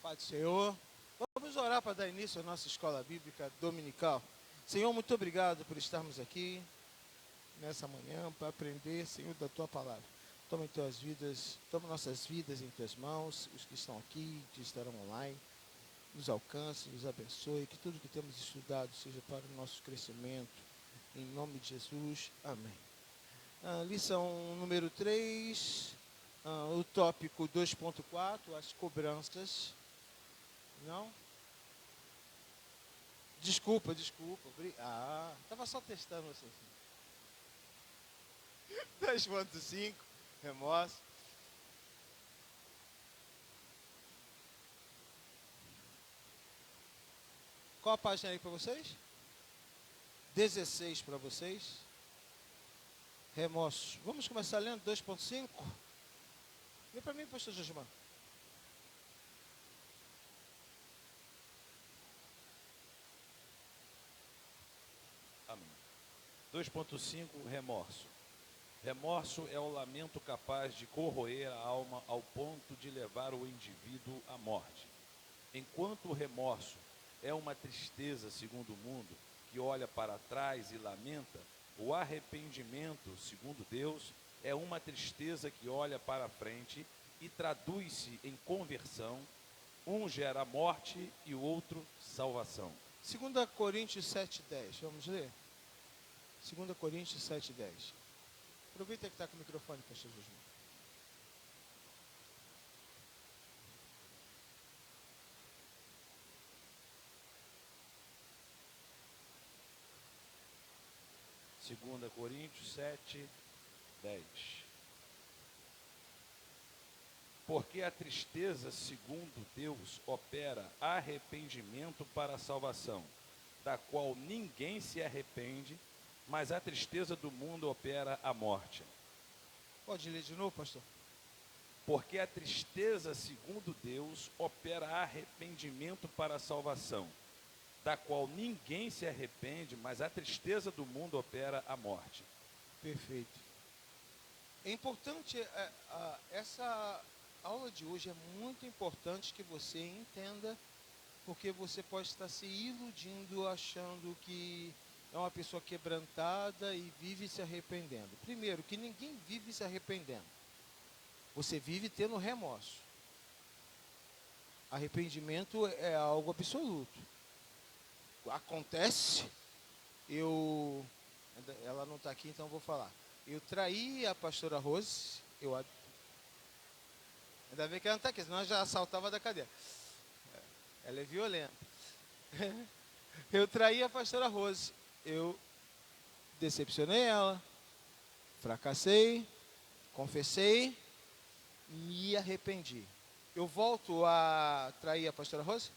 Paz do Senhor. Vamos orar para dar início à nossa escola bíblica dominical. Senhor, muito obrigado por estarmos aqui nessa manhã para aprender, Senhor, da Tua palavra. Toma nossas vidas em Tuas mãos, os que estão aqui, que estarão online, nos alcance, nos abençoe, que tudo que temos estudado seja para o nosso crescimento. Em nome de Jesus, amém. Lição número 3, o tópico 2.4, as cobranças. Não? Desculpa. Estava só testando você. 2.5, remorso. Qual a página aí para vocês? 16 para vocês. Remorso. Vamos começar lendo 2.5. Vem para mim, pastor Josmar. Amém. 2.5, remorso. Remorso é o lamento capaz de corroer a alma ao ponto de levar o indivíduo à morte. Enquanto o remorso é uma tristeza, segundo o mundo, que olha para trás e lamenta, o arrependimento, segundo Deus, é uma tristeza que olha para frente e traduz-se em conversão. Um gera morte e o outro salvação. 2 Coríntios 7:10, vamos ler? 2 Coríntios 7:10. Aproveita que está com o microfone, pastor Josmar. Segunda Coríntios 7:10. Porque a tristeza, segundo Deus, opera arrependimento para a salvação, da qual ninguém se arrepende, mas a tristeza do mundo opera a morte. Pode ler de novo, pastor? Porque a tristeza, segundo Deus, opera arrependimento para a salvação, da qual ninguém se arrepende, mas a tristeza do mundo opera a morte. Perfeito. É importante, essa aula de hoje é muito importante que você entenda, porque você pode estar se iludindo achando que é uma pessoa quebrantada e vive se arrependendo. Primeiro, que ninguém vive se arrependendo. Você vive tendo remorso. Arrependimento é algo absoluto. Acontece, ela não está aqui, então eu vou falar. Eu traí a pastora Rose, ainda bem que ela não está aqui, senão ela já saltava da cadeira. Ela é violenta. Eu traí a pastora Rose. Eu decepcionei ela, fracassei, confessei, me arrependi. Eu volto a trair a pastora Rose?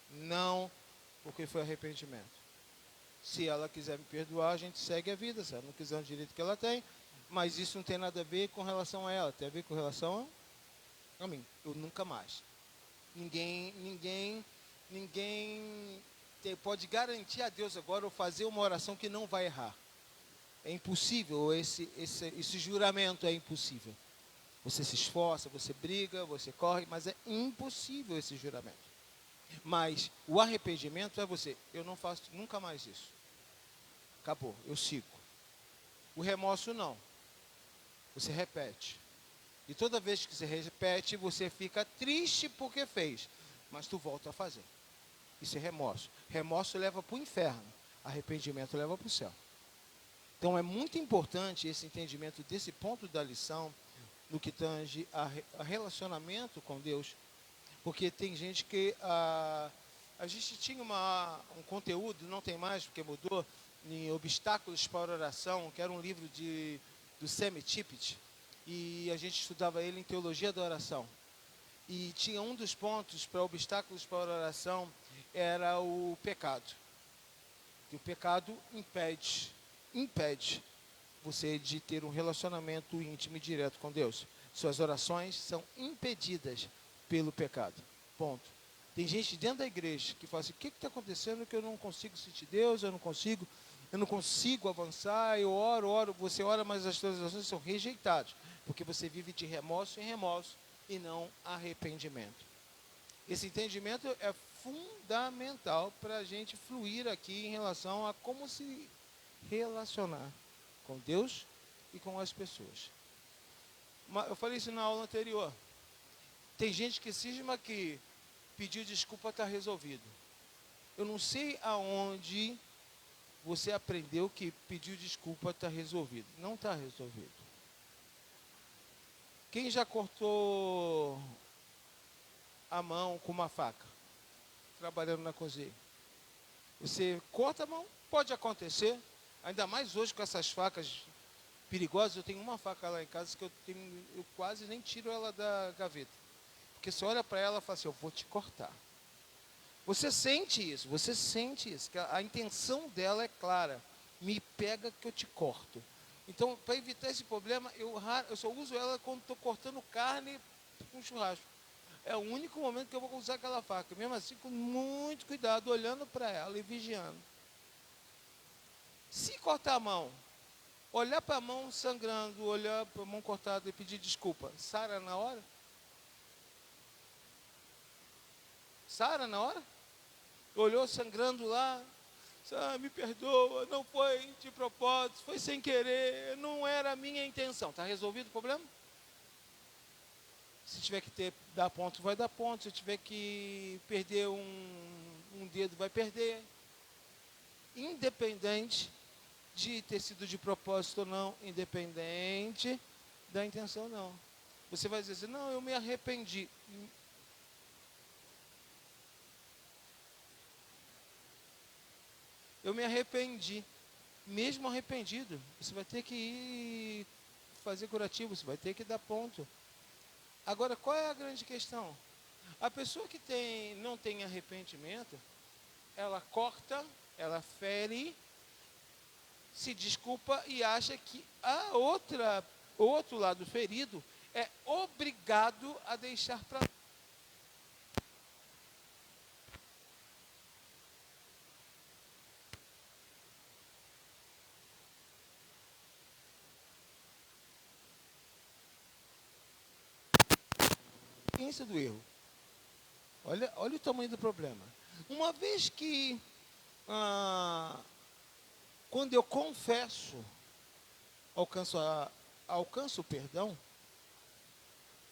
Não, porque foi arrependimento. Se ela quiser me perdoar, a gente segue a vida. Se ela não quiser o direito que ela tem, mas isso não tem nada a ver com relação a ela, tem a ver com relação a mim. Eu nunca mais. Ninguém pode garantir a Deus agora ou fazer uma oração que não vai errar. É impossível, esse juramento é impossível. Você se esforça, você briga, você corre, mas é impossível esse juramento. Mas o arrependimento é eu não faço nunca mais isso. Acabou, eu sigo. O remorso não. Você repete. E toda vez que você repete, você fica triste porque fez, mas tu volta a fazer. Isso é remorso. Remorso leva para o inferno, arrependimento leva para o céu. Então é muito importante esse entendimento desse ponto da lição, no que tange a relacionamento com Deus, porque tem gente que a gente tinha um conteúdo, não tem mais porque mudou, em Obstáculos para a Oração, que era um livro do Sam Tippett, e a gente estudava ele em Teologia da Oração. E tinha um dos pontos para obstáculos para a oração era o pecado. E o pecado impede você de ter um relacionamento íntimo e direto com Deus. Suas orações são impedidas pelo pecado. Ponto. Tem gente dentro da igreja que fala assim: o que está acontecendo que eu não consigo sentir Deus, eu não consigo avançar, eu oro, você ora, mas as suas orações são rejeitadas, porque você vive de remorso em remorso e não arrependimento. Esse entendimento é fundamental para a gente fluir aqui em relação a como se relacionar com Deus e com as pessoas. Eu falei isso na aula anterior. Tem gente que cisma que pedir desculpa está resolvido. Eu não sei aonde você aprendeu que pedir desculpa está resolvido. Não está resolvido. Quem já cortou a mão com uma faca, trabalhando na cozinha? Você corta a mão, pode acontecer, ainda mais hoje com essas facas perigosas. Eu tenho uma faca lá em casa que eu quase nem tiro ela da gaveta. Porque você olha para ela e fala assim, eu vou te cortar. Você sente isso, que a intenção dela é clara. Me pega que eu te corto. Então, para evitar esse problema, eu só uso ela quando estou cortando carne com churrasco. É o único momento que eu vou usar aquela faca. Mesmo assim, com muito cuidado, olhando para ela e vigiando. Se cortar a mão, olhar para a mão sangrando, olhar para a mão cortada e pedir desculpa, sara na hora? Sara na hora? Olhou sangrando lá, me perdoa, não foi de propósito, foi sem querer, não era a minha intenção. Está resolvido o problema? Se tiver que dar ponto, vai dar ponto. Se tiver que perder um dedo, vai perder. Independente de ter sido de propósito ou não, independente da intenção não. Você vai dizer assim, não, eu me arrependi. Eu me arrependi. Mesmo arrependido, você vai ter que ir fazer curativo, você vai ter que dar ponto. Agora, qual é a grande questão? A pessoa que não tem arrependimento, ela corta, ela fere, se desculpa e acha que o outro lado ferido é obrigado a deixar para lá. Consciência do erro. Olha o tamanho do problema. Uma vez que, quando eu confesso, alcanço o perdão,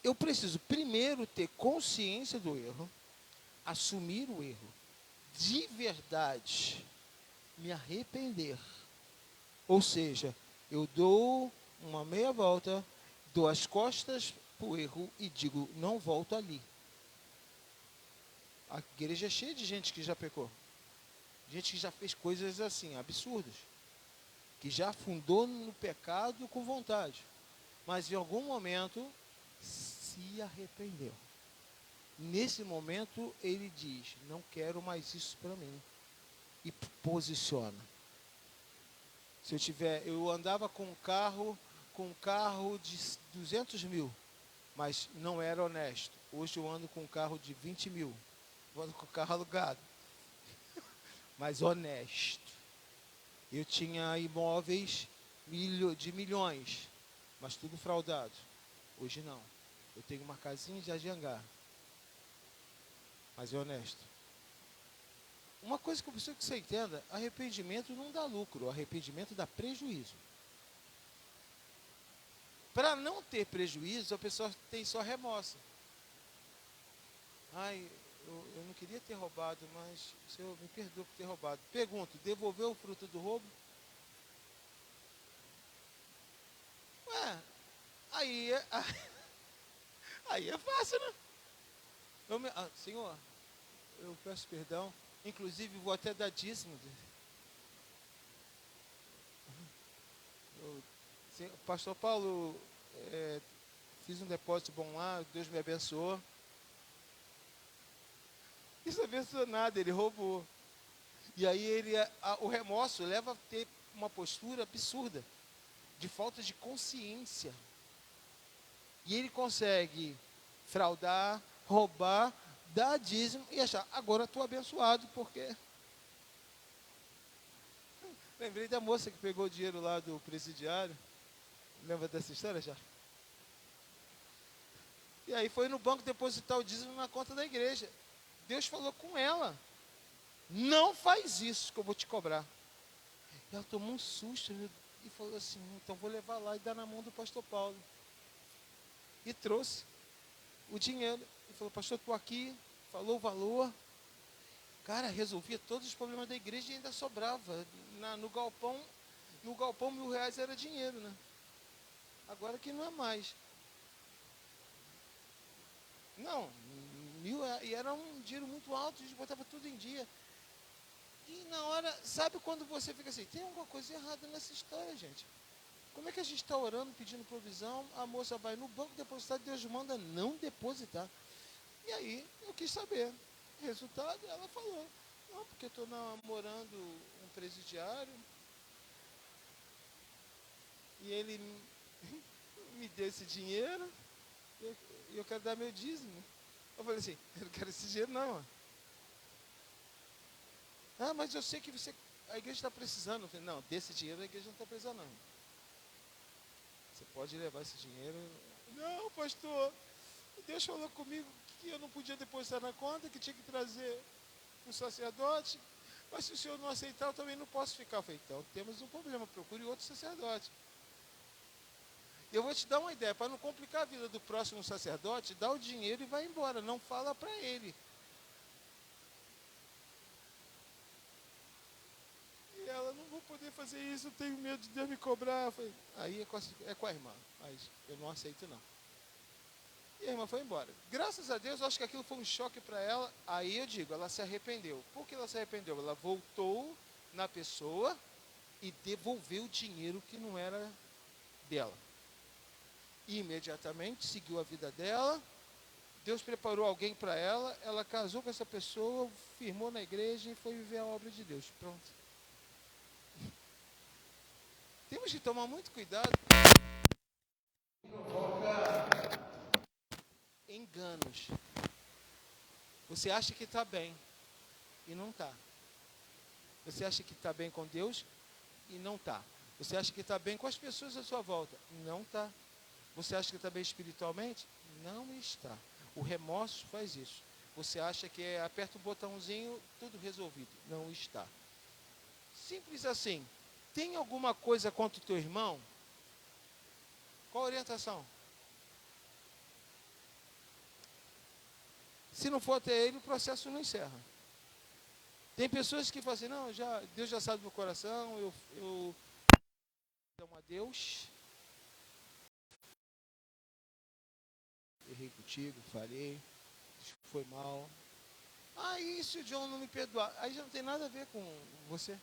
eu preciso primeiro ter consciência do erro, assumir o erro, de verdade, me arrepender. Ou seja, eu dou uma meia volta, dou as costas para o erro e digo, não volto ali. A igreja é cheia de gente que já pecou. Gente que já fez coisas assim, absurdas. Que já afundou no pecado com vontade. Mas em algum momento se arrependeu. Nesse momento ele diz, não quero mais isso para mim. E posiciona. Se eu andava com um carro de 200 mil, mas não era honesto. Hoje eu ando com um carro de 20 mil. Eu ando com o carro alugado. Mas honesto. Eu tinha imóveis de milhões, mas tudo fraudado. Hoje não. Eu tenho uma casinha de Ajangar, mas é honesto. Uma coisa que eu preciso que você entenda, arrependimento não dá lucro, arrependimento dá prejuízo. Para não ter prejuízo, a pessoa tem só remorso. Ai, eu não queria ter roubado, mas o Senhor me perdoa por ter roubado. Pergunto, devolveu o fruto do roubo? Ué, aí é fácil, né? Senhor, eu peço perdão. Inclusive, vou até dar dízimo. Pastor Paulo, fiz um depósito bom lá, Deus me abençoou. Isso não abençoou nada, ele roubou. E aí o remorso leva a ter uma postura absurda, de falta de consciência. E ele consegue fraudar, roubar, dar dízimo e achar, agora estou abençoado, porque... Lembrei da moça que pegou o dinheiro lá do presidiário. Lembra dessa história já? E aí foi no banco depositar o dízimo na conta da igreja. Deus falou com ela: não faz isso que eu vou te cobrar. E ela tomou um susto e falou assim: então vou levar lá e dar na mão do pastor Paulo. E trouxe o dinheiro. E falou: pastor, estou aqui. Falou o valor. Cara, resolvia todos os problemas da igreja e ainda sobrava. No galpão R$1.000 era dinheiro, né? Agora que não é mais. Não, 1.000, e era um dinheiro muito alto, a gente botava tudo em dia. E na hora, sabe quando você fica assim, tem alguma coisa errada nessa história, gente? Como é que a gente está orando, pedindo provisão, a moça vai no banco depositar, Deus manda não depositar. E aí, eu quis saber. Resultado, ela falou: não, porque eu estou namorando um presidiário, e ele me deu esse dinheiro, e eu quero dar meu dízimo. Eu falei assim: eu não quero esse dinheiro não. Ah, mas eu sei que a igreja está precisando. Eu falei: não, desse dinheiro a igreja não está precisando não. Você pode levar esse dinheiro. Não, pastor, Deus falou comigo que eu não podia depositar na conta, que tinha que trazer o sacerdote, mas se o senhor não aceitar, eu também não posso ficar. Eu falei: então temos um problema, procure outro sacerdote. Eu vou te dar uma ideia, para não complicar a vida do próximo sacerdote, dá o dinheiro e vai embora, não fala para ele. E ela: não vou poder fazer isso, eu tenho medo de Deus me cobrar. Eu falei: aí é com a irmã, mas eu não aceito não. E a irmã foi embora. Graças a Deus, eu acho que aquilo foi um choque para ela. Aí eu digo, ela se arrependeu. Por que ela se arrependeu? Ela voltou na pessoa e devolveu o dinheiro que não era dela. E imediatamente seguiu a vida dela. Deus preparou alguém para ela. Ela casou com essa pessoa, firmou na igreja e foi viver a obra de Deus. Pronto. Temos que tomar muito cuidado. Provoca enganos. Você acha que está bem e não está. Você acha que está bem com Deus e não está. Você acha que está bem com as pessoas à sua volta. Não está. Você acha que está bem espiritualmente? Não está. O remorso faz isso. Você acha que aperta o botãozinho, tudo resolvido. Não está. Simples assim. Tem alguma coisa contra o teu irmão? Qual a orientação? Se não for até ele, o processo não encerra. Tem pessoas que falam assim: não, Deus já sabe do meu coração, eu amo a Deus. Errei contigo, falhei, foi mal. E se o John não me perdoar? Aí já não tem nada a ver com você.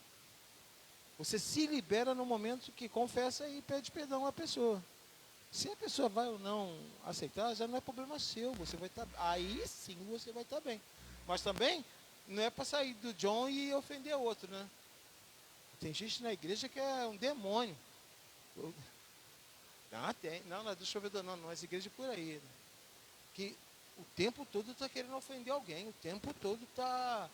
Você se libera no momento que confessa e pede perdão à pessoa. Se a pessoa vai ou não aceitar, já não é problema seu. Você vai estar, aí sim você vai estar bem. Mas também não é para sair do John e ofender o outro, né? Tem gente na igreja que é um demônio. Tem. Não é do chovedor, não. As igrejas por aí. Né? Que o tempo todo está querendo ofender alguém. O tempo todo está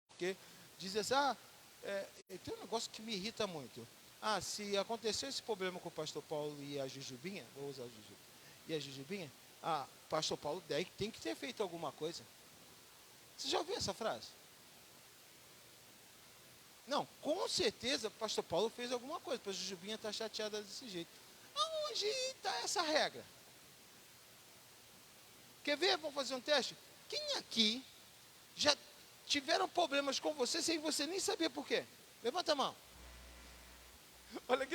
porque diz assim: tem um negócio que me irrita muito. Se aconteceu esse problema com o pastor Paulo e a Jujubinha, vou usar a Juju, e a Jujubinha, pastor Paulo tem que ter feito alguma coisa. Você já ouviu essa frase? Não, com certeza o pastor Paulo fez alguma coisa, para a Jujubinha estar chateada desse jeito. Aonde está essa regra? Quer ver? Vamos fazer um teste? Quem aqui já tiveram problemas com você sem você nem saber por quê? Levanta a mão. Olha aqui.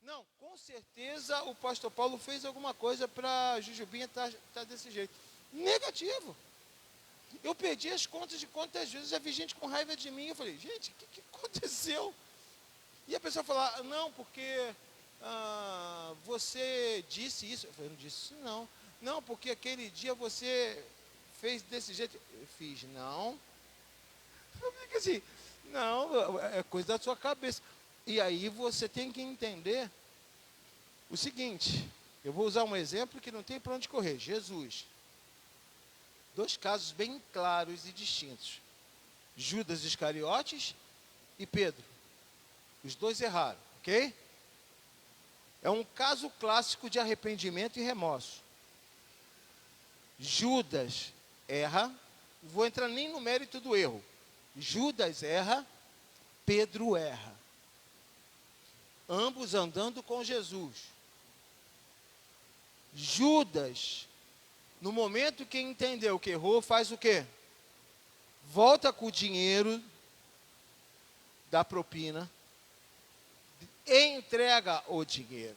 Não, com certeza o pastor Paulo fez alguma coisa para a Jujubinha estar desse jeito. Negativo. Eu perdi as contas de quantas vezes já vi gente com raiva de mim. Eu falei: gente, o que aconteceu? E a pessoa fala: não, porque você disse isso. Eu falei: não disse isso não. Não, porque aquele dia você fez desse jeito. Eu fiz, não. Eu fico assim: não, é coisa da sua cabeça. E aí você tem que entender o seguinte. Eu vou usar um exemplo que não tem para onde correr. Jesus. 2 casos bem claros e distintos. Judas Iscariotes e Pedro. Os dois erraram, ok? É um caso clássico de arrependimento e remorso. Judas erra, não vou entrar nem no mérito do erro. Judas erra, Pedro erra. Ambos andando com Jesus. Judas, no momento que entendeu que errou, faz o quê? Volta com o dinheiro da propina, entrega o dinheiro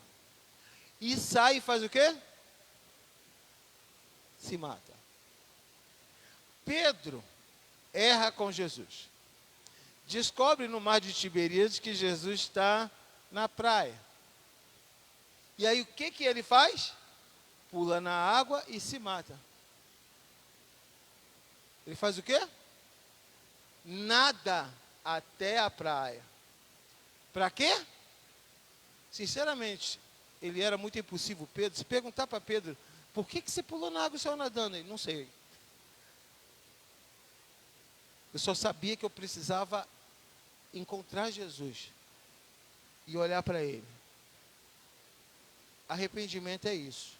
e sai e faz o quê? Se mata. Pedro erra com Jesus. Descobre no mar de Tiberíades que Jesus está na praia. E aí o que ele faz? Pula na água e se mata. Ele faz o quê? Nada até a praia. Para quê? Sinceramente, ele era muito impulsivo, Pedro. Se perguntar para Pedro, por que você pulou na água e saiu nadando? Ele, não sei. Eu só sabia que eu precisava encontrar Jesus e olhar para Ele. Arrependimento é isso.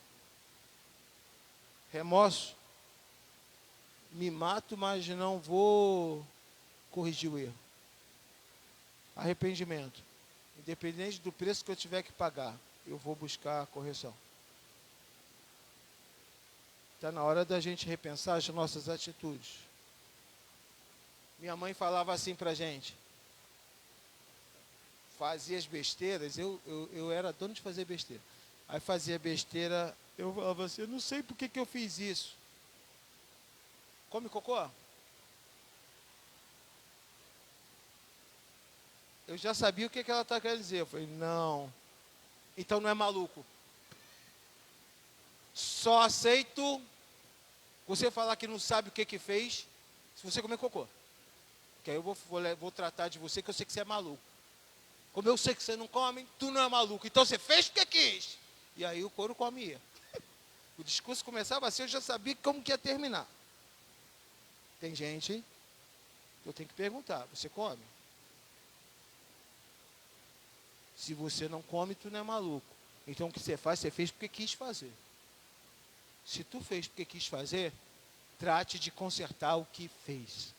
Remorso. Me mato, mas não vou corrigir o erro. Arrependimento. Independente do preço que eu tiver que pagar, eu vou buscar a correção. Está na hora da gente repensar as nossas atitudes. Minha mãe falava assim para a gente. Fazia as besteiras, eu era dono de fazer besteira. Aí fazia besteira, eu falava assim, eu não sei por que eu fiz isso. Come cocô? Eu já sabia o que ela está querendo dizer. Eu falei, não. Então não é maluco. Só aceito você falar que não sabe o que fez se você comer cocô. Que aí eu vou tratar de você que eu sei que você é maluco. Como eu sei que você não come, tu não é maluco. Então você fez porque quis. E aí o couro comia. O discurso começava assim, eu já sabia como que ia terminar. Tem gente que eu tenho que perguntar, você come? Se você não come, tu não é maluco. Então o que você faz, você fez porque quis fazer. Se tu fez porque quis fazer, trate de consertar o que fez.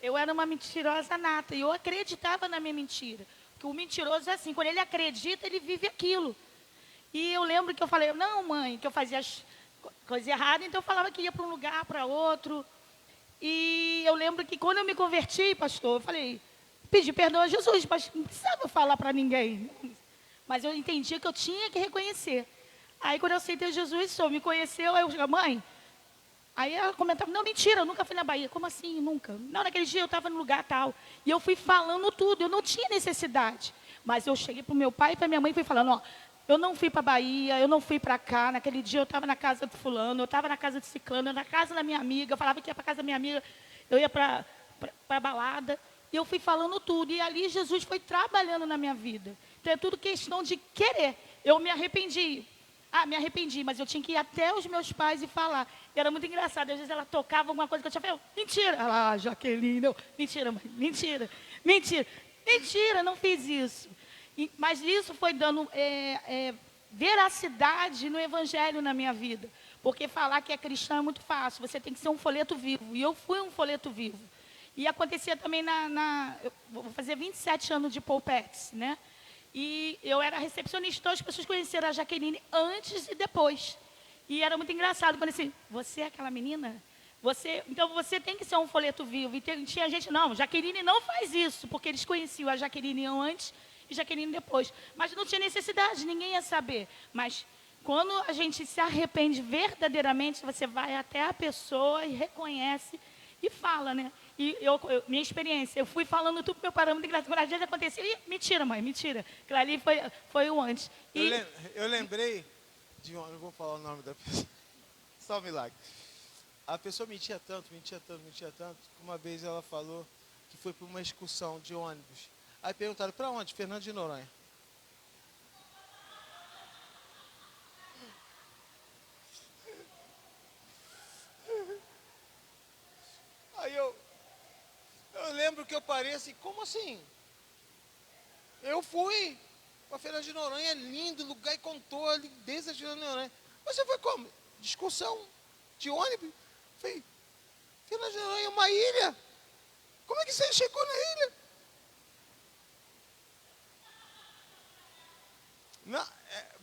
Eu era uma mentirosa nata e eu acreditava na minha mentira. Porque o mentiroso é assim, quando ele acredita, ele vive aquilo. E eu lembro que eu falei, não, mãe, que eu fazia as coisas erradas, então eu falava que ia para um lugar, para outro. E eu lembro que quando eu me converti, pastor, eu falei, pedi perdão a Jesus, mas não precisava falar para ninguém. Mas eu entendi que eu tinha que reconhecer. Aí quando eu aceitei Jesus, o senhor me conheceu, aí eu falei, mãe. Aí ela comentava, não, mentira, eu nunca fui na Bahia. Como assim, nunca? Não, naquele dia eu estava no lugar tal. E eu fui falando tudo, eu não tinha necessidade. Mas eu cheguei para o meu pai e para minha mãe e fui falando, ó, eu não fui para a Bahia, eu não fui para cá. Naquele dia eu estava na casa do fulano, eu estava na casa do ciclano, na casa da minha amiga. Eu falava que ia para a casa da minha amiga, eu ia para a balada. E eu fui falando tudo. E ali Jesus foi trabalhando na minha vida. Então é tudo questão de querer. Eu me arrependi. Ah, me arrependi, mas eu tinha que ir até os meus pais e falar. E era muito engraçado. Às vezes ela tocava alguma coisa que eu tinha feito. Mentira. Ela, ah, Jaqueline, não. Mentira, mãe. Mentira. Mentira. Mentira, não fiz isso. Mas isso foi dando veracidade no evangelho na minha vida. Porque falar que é cristão é muito fácil. Você tem que ser um folheto vivo. E eu fui um folheto vivo. E acontecia também eu vou fazer 27 anos de Polpex, né? E eu era recepcionista, então as pessoas conheceram a Jaqueline antes e depois. E era muito engraçado quando assim, você é aquela menina? Então você tem que ser um folheto vivo. E tinha gente, não, Jaqueline não faz isso, porque eles conheciam a Jaqueline antes e Jaqueline depois. Mas não tinha necessidade, ninguém ia saber. Mas quando a gente se arrepende verdadeiramente, você vai até a pessoa e reconhece e fala, né? E minha experiência, eu fui falando tudo para meu pai, muito engraçado. Quando às vezes acontecia, mentira, mãe, mentira. Aquilo ali foi o antes. Eu lembrei de não vou falar o nome da pessoa, só um milagre. A pessoa mentia tanto, que uma vez ela falou que foi para uma excursão de ônibus. Aí perguntaram, para onde? Fernando de Noronha. Aí eu lembro que eu parei assim, como assim? Eu fui para Fernando de Noronha, é lindo, lugar e contou a lindeza de Fernando de Noronha. Mas você foi como? Discussão de ônibus? Falei, Fernando de Noronha é uma ilha? Como é que você chegou na ilha? Não,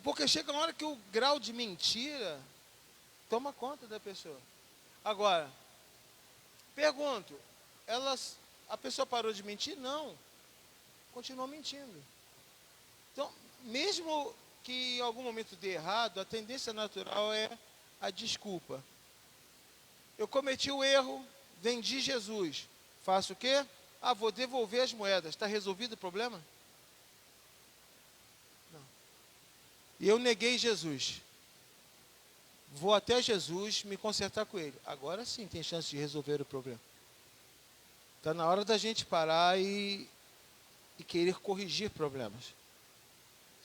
porque chega uma hora que o grau de mentira toma conta da pessoa. Agora, pergunto, a pessoa parou de mentir? Não, continuou mentindo. Então, mesmo que em algum momento dê errado, a tendência natural é a desculpa. Eu cometi o erro, vendi Jesus. Faço o quê? Vou devolver as moedas. Está resolvido o problema? Não. E eu neguei Jesus. Vou até Jesus me consertar com ele. Agora sim tem chance de resolver o problema. Está na hora da gente parar e querer corrigir problemas.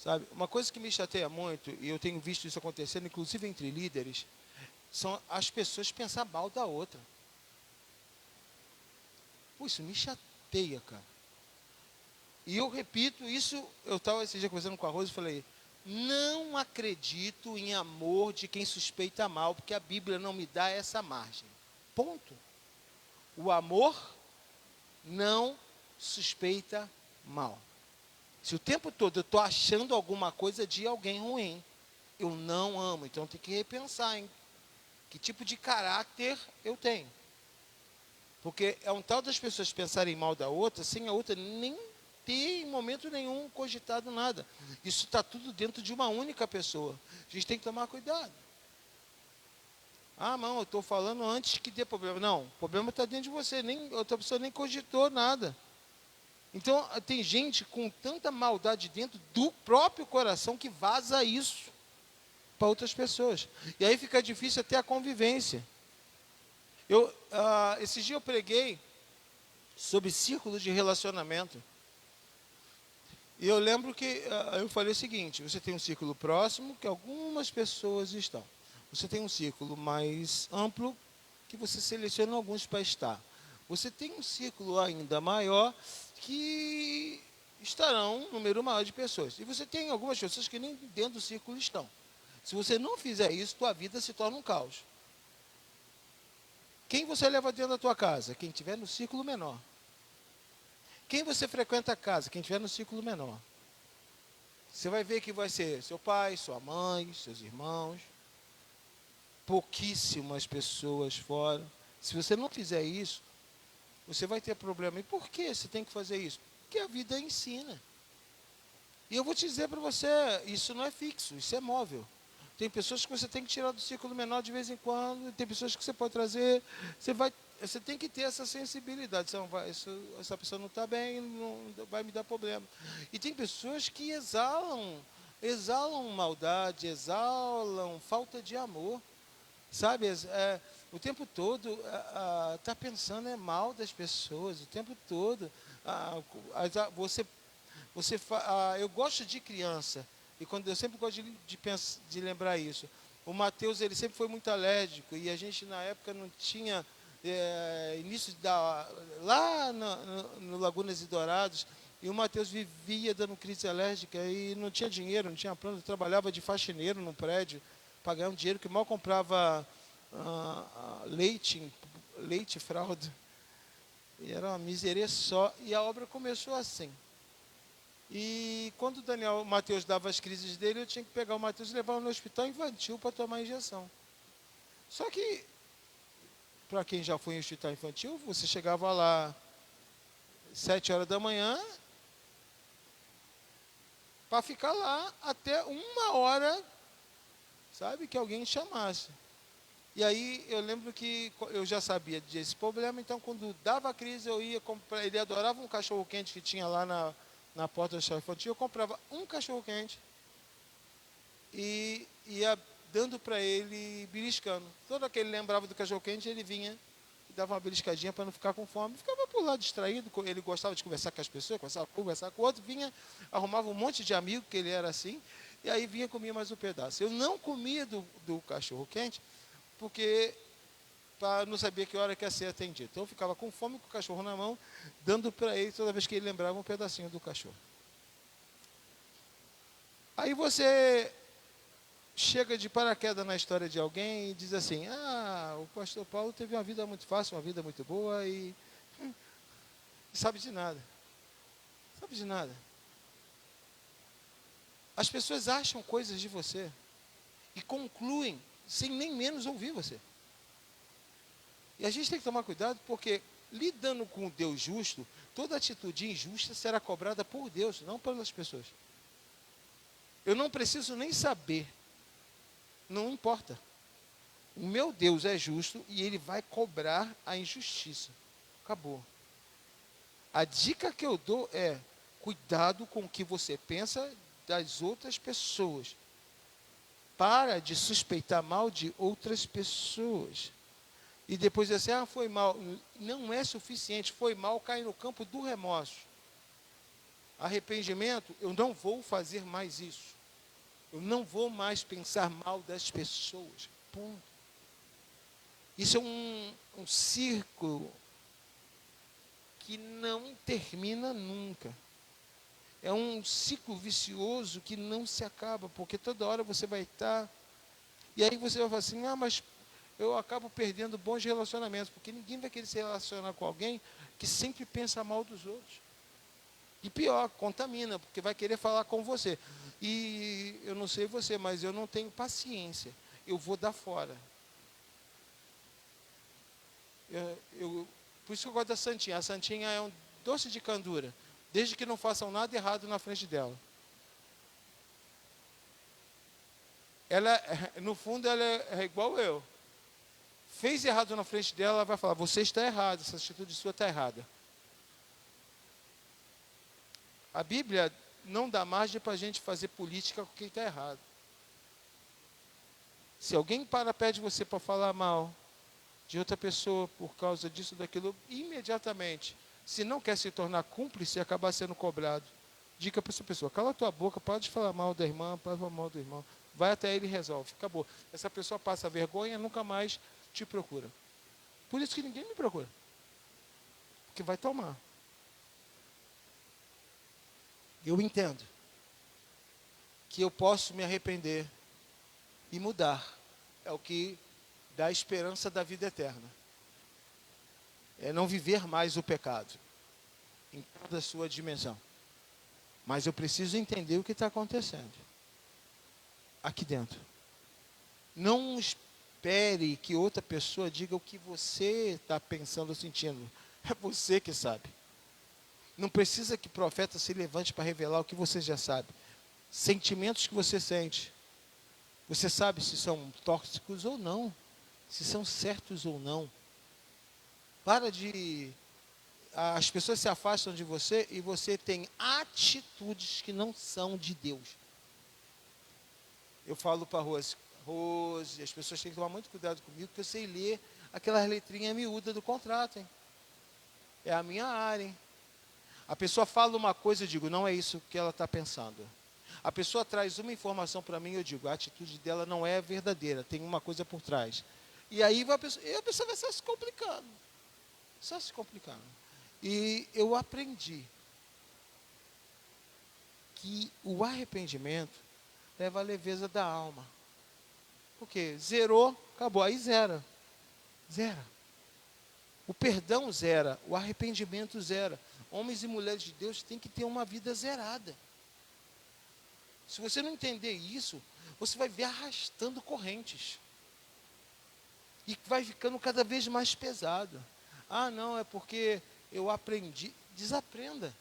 Sabe? Uma coisa que me chateia muito, e eu tenho visto isso acontecendo, inclusive entre líderes, são as pessoas pensar mal da outra. Pô, isso me chateia, cara. E eu repito, eu estava esse dia conversando com a Rose e falei, não acredito em amor de quem suspeita mal, porque a Bíblia não me dá essa margem. Ponto. O amor não suspeita mal. Se o tempo todo eu estou achando alguma coisa de alguém ruim, eu não amo. Então tem que repensar em que tipo de caráter eu tenho. Porque é um tal das pessoas pensarem mal da outra, sem a outra nem ter em momento nenhum cogitado nada. Isso está tudo dentro de uma única pessoa. A gente tem que tomar cuidado. Não, eu estou falando antes que dê problema. Não, o problema está dentro de você, nem outra pessoa nem cogitou nada. Então, tem gente com tanta maldade dentro do próprio coração que vaza isso para outras pessoas. E aí fica difícil até a convivência. Esse dia eu preguei sobre círculo de relacionamento. E eu lembro que eu falei o seguinte, você tem um círculo próximo que algumas pessoas estão. Você tem um círculo mais amplo que você seleciona alguns para estar. Você tem um círculo ainda maior que estarão um número maior de pessoas. E você tem algumas pessoas que nem dentro do círculo estão. Se você não fizer isso, tua vida se torna um caos. Quem você leva dentro da tua casa? Quem estiver no círculo menor. Quem você frequenta a casa? Quem estiver no círculo menor. Você vai ver que vai ser seu pai, sua mãe, seus irmãos. Pouquíssimas pessoas fora. Se você não fizer isso, você vai ter problema. E por que você tem que fazer isso? Porque a vida ensina. E eu vou te dizer para você, isso não é fixo, isso é móvel. Tem pessoas que você tem que tirar do círculo menor de vez em quando, tem pessoas que você pode trazer, você tem que ter essa sensibilidade. Essa pessoa não está bem, não vai me dar problema. E tem pessoas que exalam maldade, exalam falta de amor. Sabe, o tempo todo está pensando mal das pessoas, o tempo todo. Eu gosto de criança, e quando eu sempre gosto de lembrar isso. O Mateus, ele sempre foi muito alérgico, e a gente na época não tinha, lá no Lagunas e Dourados, e o Mateus vivia dando crise alérgica, e não tinha dinheiro, não tinha plano, trabalhava de faxineiro num prédio, pagar um dinheiro que mal comprava leite, fralda. E era uma miséria só. E a obra começou assim. E quando o Mateus dava as crises dele, eu tinha que pegar o Mateus e levar no hospital infantil para tomar injeção. Só que, para quem já foi em hospital infantil, você chegava lá 7 horas da manhã, para ficar lá até 1 hora, sabe, que alguém chamasse. E aí eu lembro que eu já sabia desse problema, então quando dava a crise eu ia comprar, ele adorava um cachorro quente que tinha lá na porta do hospital infantil, eu comprava um cachorro quente e ia dando para ele, beliscando. Toda vez que ele lembrava do cachorro-quente, ele vinha e dava uma beliscadinha para não ficar com fome. Ficava por lá distraído, ele gostava de conversar com as pessoas, conversar com o outro, vinha, arrumava um monte de amigo, que ele era assim, e aí vinha e comia mais um pedaço. Eu não comia do cachorro-quente, porque para não saber que hora que ia ser atendido. Então eu ficava com fome, com o cachorro na mão, dando para ele toda vez que ele lembrava um pedacinho do cachorro. Aí você chega de paraquedas na história de alguém e diz assim, o pastor Paulo teve uma vida muito fácil, uma vida muito boa e não sabe de nada. Sabe de nada. As pessoas acham coisas de você e concluem sem nem menos ouvir você. E a gente tem que tomar cuidado porque, lidando com o Deus justo, toda atitude injusta será cobrada por Deus, não pelas pessoas. Eu não preciso nem saber. Não importa. O meu Deus é justo e Ele vai cobrar a injustiça. Acabou. A dica que eu dou é, cuidado com o que você pensa das outras pessoas. Para de suspeitar mal de outras pessoas. E depois dizer assim, foi mal. Não é suficiente, foi mal, cai no campo do remorso. Arrependimento, eu não vou fazer mais isso. Eu não vou mais pensar mal das pessoas. Ponto. Isso é um círculo que não termina nunca. É um ciclo vicioso que não se acaba, porque toda hora você vai estar... E aí você vai falar assim, mas eu acabo perdendo bons relacionamentos, porque ninguém vai querer se relacionar com alguém que sempre pensa mal dos outros. E pior, contamina, porque vai querer falar com você. E eu não sei você, mas eu não tenho paciência. Eu vou dar fora. Por isso que eu gosto da Santinha. A Santinha é um doce de candura, desde que não façam nada errado na frente dela. Ela, no fundo, ela é igual eu. Fez errado na frente dela, ela vai falar, você está errado, essa atitude sua está errada. A Bíblia não dá margem para a gente fazer política com quem está errado. Se alguém para perto de você para falar mal de outra pessoa por causa disso ou daquilo, imediatamente, se não quer se tornar cúmplice e acabar sendo cobrado, diga para essa pessoa, cala a tua boca, para de falar mal da irmã, para de falar mal do irmão. Vai até ele e resolve, acabou. Essa pessoa passa vergonha, nunca mais te procura. Por isso que ninguém me procura. Porque vai tomar. Eu entendo que eu posso me arrepender e mudar. É o que dá a esperança da vida eterna. É não viver mais o pecado em toda a sua dimensão. Mas eu preciso entender o que está acontecendo aqui dentro. Não espere que outra pessoa diga o que você está pensando ou sentindo. É você que sabe. Não precisa que profeta se levante para revelar o que você já sabe. Sentimentos que você sente. Você sabe se são tóxicos ou não. Se são certos ou não. Para de... As pessoas se afastam de você e você tem atitudes que não são de Deus. Eu falo para Rose, as pessoas têm que tomar muito cuidado comigo, porque eu sei ler aquelas letrinhas miúdas do contrato, hein? É a minha área, hein? A pessoa fala uma coisa, eu digo, não é isso que ela está pensando. A pessoa traz uma informação para mim, eu digo, a atitude dela não é verdadeira, tem uma coisa por trás. E aí a pessoa vai só se complicando. Só se complicando. E eu aprendi que o arrependimento leva à leveza da alma. Porque zerou, acabou, aí zera. Zera. O perdão zera, o arrependimento zera. Homens e mulheres de Deus têm que ter uma vida zerada. Se você não entender isso, você vai ver arrastando correntes. E vai ficando cada vez mais pesado. Não, é porque eu aprendi. Desaprenda.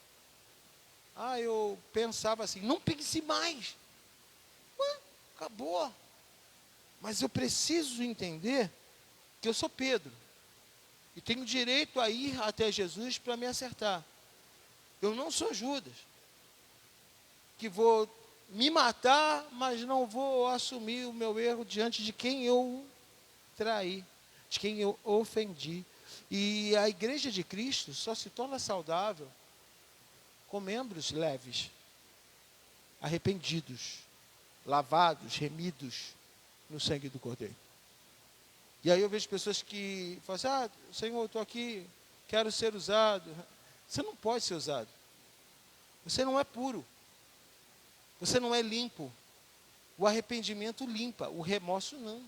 Eu pensava assim, não pense mais. Acabou. Mas eu preciso entender que eu sou Pedro. E tenho direito a ir até Jesus para me acertar. Eu não sou Judas, que vou me matar, mas não vou assumir o meu erro diante de quem eu traí, de quem eu ofendi. E a igreja de Cristo só se torna saudável com membros leves, arrependidos, lavados, remidos no sangue do Cordeiro. E aí eu vejo pessoas que falam assim, Senhor, eu estou aqui, quero ser usado. Você não pode ser usado. Você não é puro. Você não é limpo. O arrependimento limpa, o remorso não.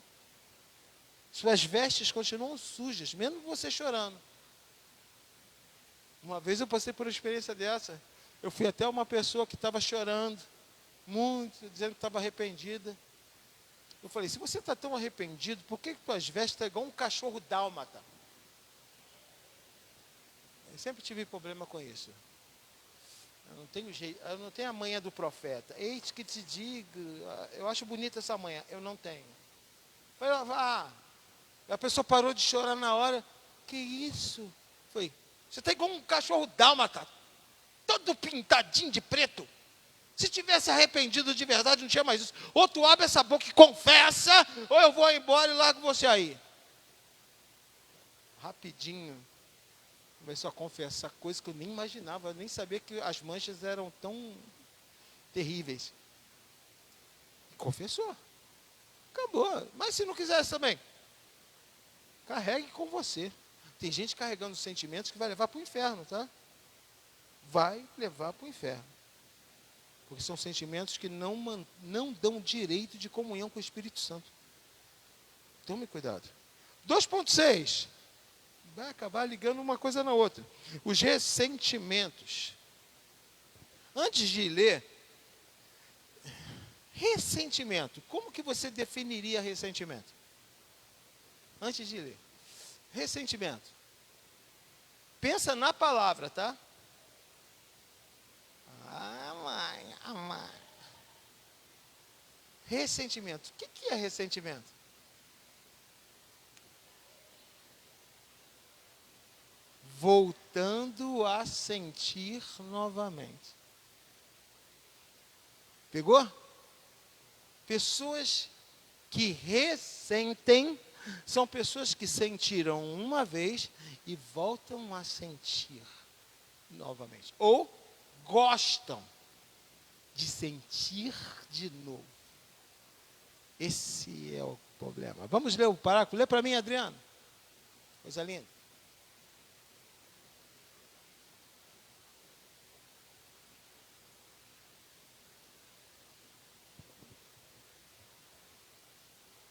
Suas vestes continuam sujas, mesmo você chorando. Uma vez eu passei por uma experiência dessa. Eu fui até uma pessoa que estava chorando, muito, dizendo que estava arrependida. Eu falei, se você está tão arrependido, por que tuas vestes estão igual um cachorro dálmata? Eu sempre tive problema com isso. Eu não tenho jeito, eu não tenho a manha do profeta. Eis que te digo, eu acho bonita essa manha, eu não tenho. Eu falei, a pessoa parou de chorar na hora. Que isso? Foi. Você está igual um cachorro dálmata, todo pintadinho de preto. Se tivesse arrependido de verdade, não tinha mais isso. Ou tu abre essa boca e confessa, ou eu vou embora e largo você aí. Rapidinho, começou a confessar coisas que eu nem imaginava, eu nem sabia que as manchas eram tão terríveis. E confessou. Acabou. Mas se não quisesse também, carregue com você. Tem gente carregando sentimentos que vai levar para o inferno, tá? Vai levar para o inferno. Porque são sentimentos que não dão direito de comunhão com o Espírito Santo. Tome cuidado. 2.6. Vai acabar ligando uma coisa na outra. Os ressentimentos. Antes de ler, ressentimento. Como que você definiria ressentimento? Antes de ler. Ressentimento. Pensa na palavra, tá? Ressentimento. O que é ressentimento? Voltando a sentir novamente. Pegou? Pessoas que ressentem são pessoas que sentiram uma vez e voltam a sentir novamente. Ou gostam de sentir de novo. Esse é o problema. Vamos ler o parágrafo. Lê para mim, Adriano. Coisa linda.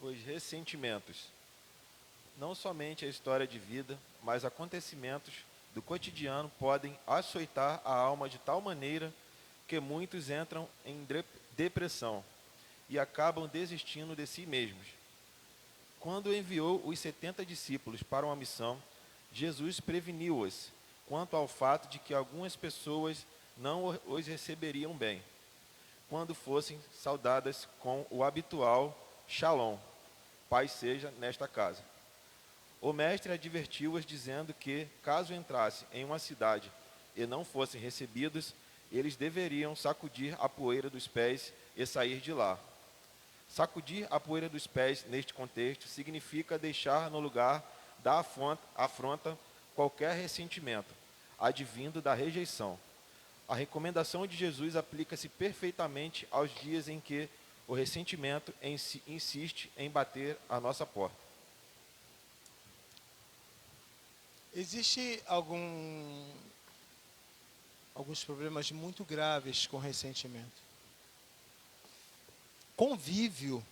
Os ressentimentos. Não somente a história de vida, mas acontecimentos do cotidiano podem açoitar a alma de tal maneira que muitos entram em depressão e acabam desistindo de si mesmos. Quando enviou os 70 discípulos para uma missão, Jesus preveniu-os quanto ao fato de que algumas pessoas não os receberiam bem, quando fossem saudadas com o habitual Shalom, paz seja nesta casa. O mestre advertiu-os dizendo que, caso entrassem em uma cidade e não fossem recebidos, eles deveriam sacudir a poeira dos pés e sair de lá. Sacudir a poeira dos pés, neste contexto, significa deixar no lugar da afronta qualquer ressentimento, advindo da rejeição. A recomendação de Jesus aplica-se perfeitamente aos dias em que o ressentimento insiste em bater à nossa porta. Existe alguns problemas muito graves com ressentimento. Convívio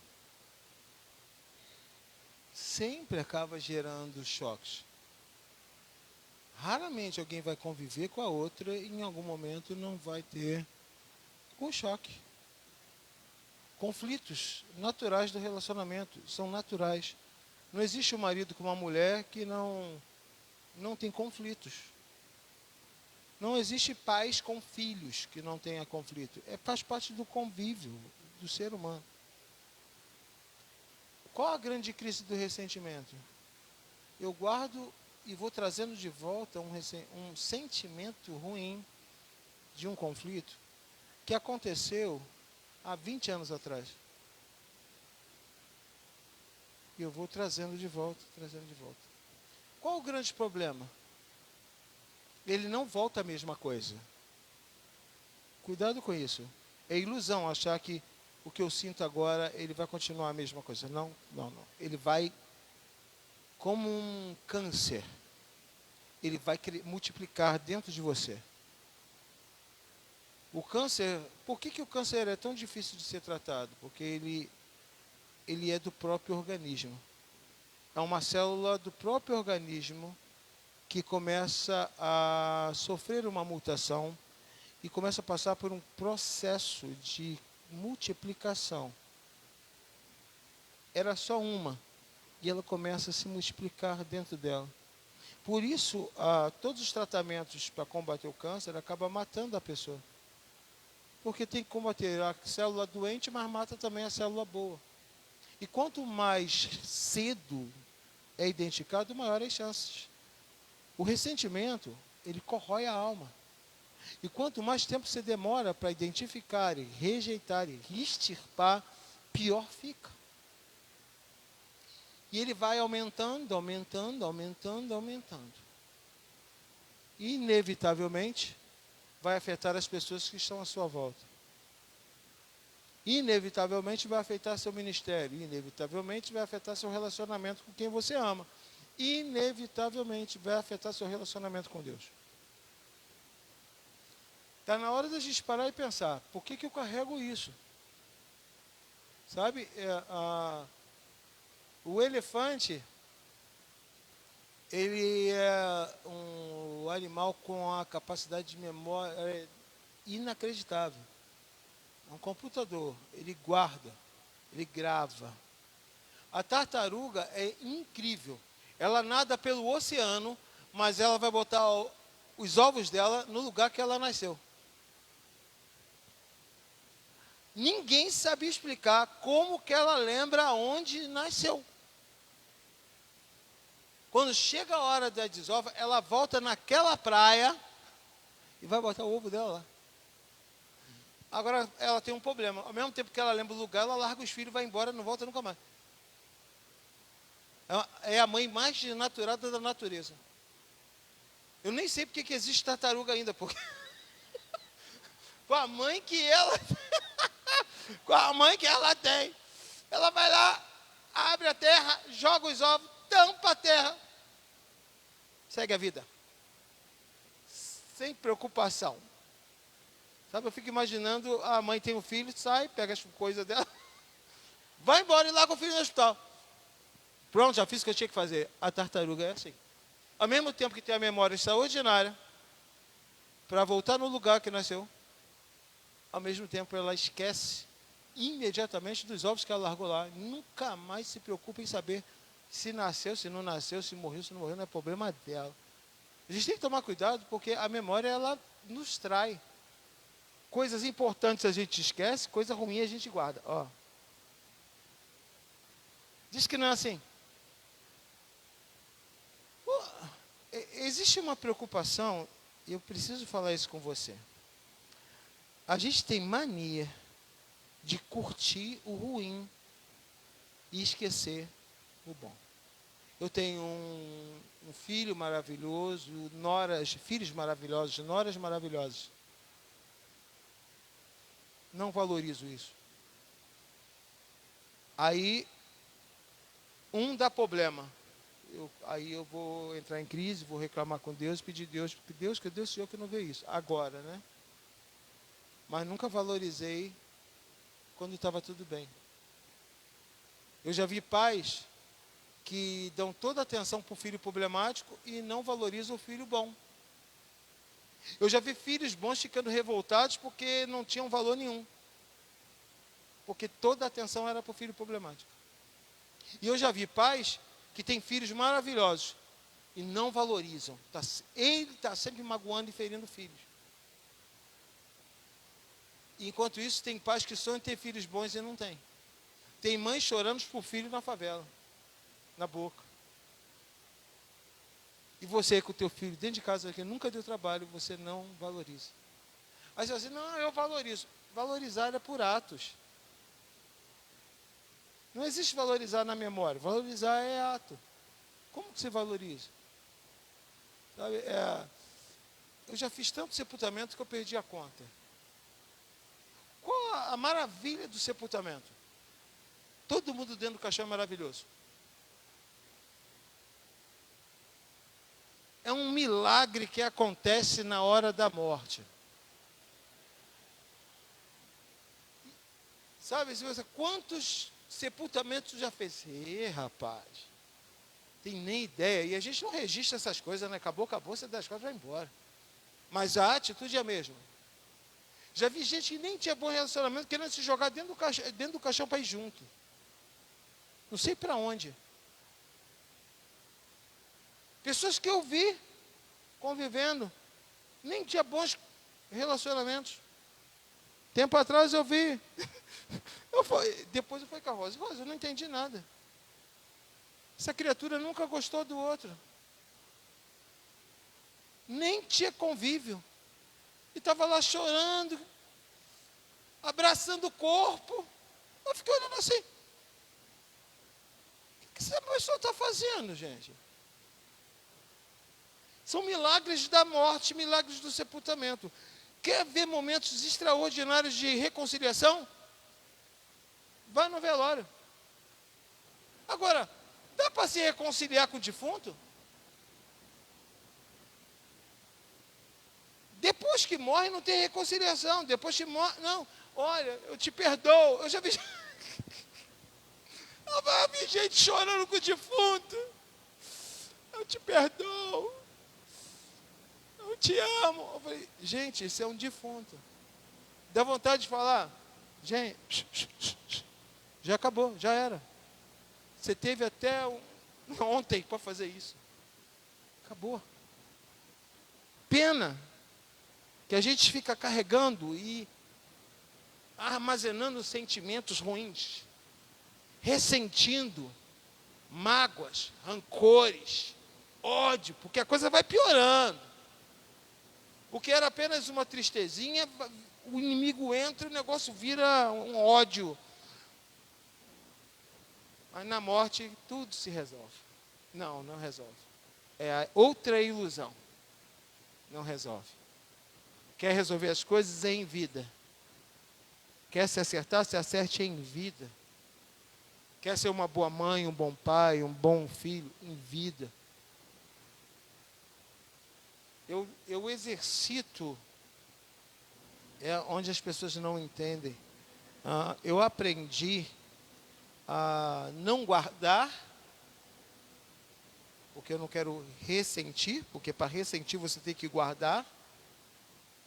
sempre acaba gerando choques. Raramente alguém vai conviver com a outra e em algum momento não vai ter um choque. Conflitos naturais do relacionamento são naturais. Não existe um marido com uma mulher que não tem conflitos. Não existe pais com filhos que não tenha conflito. Faz parte do convívio do ser humano. Qual a grande crise do ressentimento? Eu guardo e vou trazendo de volta um sentimento ruim de um conflito que aconteceu há 20 anos atrás. E eu vou trazendo de volta, trazendo de volta. Qual o grande problema? Ele não volta a mesma coisa. Cuidado com isso. É ilusão achar que o que eu sinto agora, ele vai continuar a mesma coisa. Não, não, não. Ele vai, como um câncer, ele vai multiplicar dentro de você. O câncer, por que o câncer é tão difícil de ser tratado? Porque ele é do próprio organismo. É uma célula do próprio organismo que começa a sofrer uma mutação e começa a passar por um processo de multiplicação. Era só uma, e ela começa a se multiplicar dentro dela. Por isso, todos os tratamentos para combater o câncer acabam matando a pessoa. Porque tem que combater a célula doente, mas mata também a célula boa. E quanto mais cedo é identificado, maior as chances. O ressentimento, ele corrói a alma. E quanto mais tempo você demora para identificar, e rejeitar e extirpar, pior fica. E ele vai aumentando, aumentando, aumentando, aumentando. E, inevitavelmente, vai afetar as pessoas que estão à sua volta. Inevitavelmente vai afetar seu ministério. Inevitavelmente vai afetar seu relacionamento com quem você ama. Inevitavelmente vai afetar seu relacionamento com Deus. Está na hora da gente parar e pensar, por que eu carrego isso? Sabe, o elefante, ele é um animal com a capacidade de memória inacreditável. É um computador, ele guarda, ele grava. A tartaruga é incrível. Ela nada pelo oceano, mas ela vai botar os ovos dela no lugar que ela nasceu. Ninguém sabe explicar como que ela lembra onde nasceu. Quando chega a hora da desova, ela volta naquela praia e vai botar o ovo dela lá. Agora, ela tem um problema. Ao mesmo tempo que ela lembra o lugar, ela larga os filhos, vai embora, não volta nunca mais. É a mãe mais desnaturada da natureza. Eu nem sei porque que existe tartaruga ainda, porque com a mãe que ela com a mãe que ela tem, ela vai lá, abre a terra, joga os ovos, tampa a terra, segue a vida. Sem preocupação. Sabe, eu fico imaginando, a mãe tem um filho, sai, pega as coisas dela, vai embora e larga o filho no hospital. Pronto, já fiz o que eu tinha que fazer. A tartaruga é assim. Ao mesmo tempo que tem a memória extraordinária, para voltar no lugar que nasceu, ao mesmo tempo ela esquece imediatamente dos ovos que ela largou lá. Nunca mais se preocupa em saber se nasceu, se não nasceu, se morreu, não é problema dela. A gente tem que tomar cuidado, porque a memória, ela nos trai. Coisas importantes a gente esquece, coisa ruim a gente guarda. Ó. Diz que não é assim. Existe uma preocupação, e eu preciso falar isso com você. A gente tem mania de curtir o ruim e esquecer o bom. Eu tenho um filho maravilhoso, filhos maravilhosos, noras maravilhosas. Não valorizo isso. Aí, dá problema. Aí eu vou entrar em crise, vou reclamar com Deus, pedir Deus, que Deus Senhor que não vê isso. Agora, né? Mas nunca valorizei quando estava tudo bem. Eu já vi pais que dão toda a atenção para o filho problemático e não valorizam o filho bom. Eu já vi filhos bons ficando revoltados porque não tinham valor nenhum. Porque toda a atenção era para o filho problemático. E eu já vi pais que têm filhos maravilhosos e não valorizam. Ele está sempre magoando e ferindo filhos. Enquanto isso, tem pais que sonham em ter filhos bons e não têm. Tem mães chorando por filho na favela, na boca. E você com o teu filho dentro de casa, que nunca deu trabalho, você não valoriza. Aí você vai dizer, não, eu valorizo. Valorizar é por atos. Não existe valorizar na memória. Valorizar é ato. Como que você valoriza? Sabe, eu já fiz tanto sepultamento que eu perdi a conta. Qual a maravilha do sepultamento? Todo mundo dentro do caixão é maravilhoso. É um milagre que acontece na hora da morte. Sabe, quantos sepultamentos já fez? Rapaz, tem nem ideia. E a gente não registra essas coisas, né? Acabou, você dá as costas e vai embora. Mas a atitude é a mesma. Já vi gente que nem tinha bom relacionamento querendo se jogar dentro do caixão para ir junto. Não sei para onde. Pessoas que eu vi convivendo, nem tinha bons relacionamentos. Tempo atrás eu vi. Depois eu fui com a Rosa. Rosa, eu não entendi nada. Essa criatura nunca gostou do outro. Nem tinha convívio. E estava lá chorando, abraçando o corpo. Eu fiquei olhando assim. O que essa pessoa está fazendo, gente? São milagres da morte, milagres do sepultamento. Quer ver momentos extraordinários de reconciliação? Vai no velório. Agora, dá para se reconciliar com o defunto? Depois que morre não tem reconciliação. Depois que morre, não. Olha, eu te perdoo. Eu já vi... Eu vi gente chorando com o defunto. Eu te perdoo. Eu te amo. Eu falei, gente, esse é um defunto. Dá vontade de falar, gente, já acabou, já era. Você teve até ontem para fazer isso. Acabou. Pena que a gente fica carregando e armazenando sentimentos ruins, ressentindo mágoas, rancores, ódio, porque a coisa vai piorando. O que era apenas uma tristezinha, o inimigo entra e o negócio vira um ódio. Mas na morte tudo se resolve. Não, não resolve. É outra ilusão. Não resolve. Quer resolver as coisas em vida. Quer se acertar, se acerte em vida. Quer ser uma boa mãe, um bom pai, um bom filho, em vida. Eu exercito, onde as pessoas não entendem. Eu aprendi a não guardar, porque eu não quero ressentir, porque para ressentir você tem que guardar.